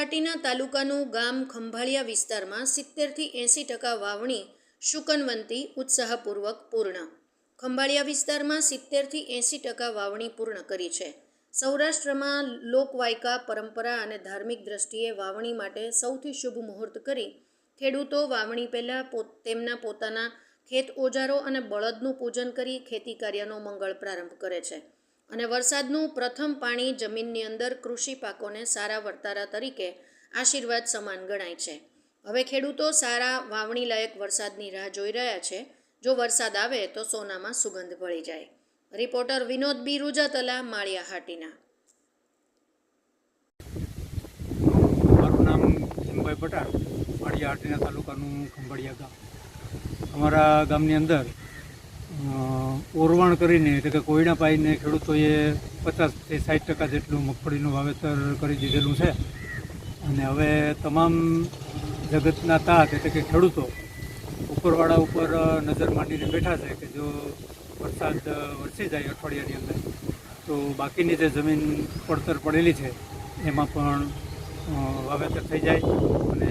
હાટીના તાલુકાનું ગામ ખંભાળિયા વિસ્તારમાં 70થી 80% વાવણી શુકનવંતી ઉત્સાહપૂર્વક પૂર્ણ. ખંભાળિયા વિસ્તારમાં 70થી 80% વાવણી પૂર્ણ કરી છે. સૌરાષ્ટ્રમાં લોકવાયકા પરંપરા અને ધાર્મિક દ્રષ્ટિએ વાવણી માટે સૌથી શુભ મુહૂર્ત કરી ખેડૂતો વાવણી પહેલાં તેમના પોતાના ખેત ઓજારો અને બળદનું પૂજન કરી ખેતી કાર્યનો મંગળ પ્રારંભ કરે છે અને વરસાદનું પ્રથમ પાણી જમીનની અંદર કૃષિ પાકોને સારા વર્તારા તરીકે આશીર્વાદ સમાન ગણાય છે. હવે ખેડૂતો સારા વાવણી લાયક વરસાદની રાહ જોઈ રહ્યા છે. જો વરસાદ આવે તો સોનામાં સુગંધ ભળી જાય. રિપોર્ટર વિનોદ બી રૂજાતલા, માળિયા હાટીના. મારું નામ ભીમભાઈ પટાણ, માળિયા હાટીના તાલુકાનું ખંભાળિયા ગામ. અમારા ગામની અંદર ઓરવાણ કરીને એટલે કે કોયડા પાઈને ખેડૂતોએ 50થી 60% જેટલું મગફળીનું વાવેતર કરી દીધેલું છે. અને હવે તમામ જગતના તાત એટલે કે ખેડૂતો ઉપરવાળા ઉપર નજર માંડીને બેઠા છે કે જો વરસાદ વરસી જાય અઠવાડિયાની અંદર તો બાકીની જે જમીન પડતર પડેલી છે એમાં પણ વાવેતર થઈ જાય અને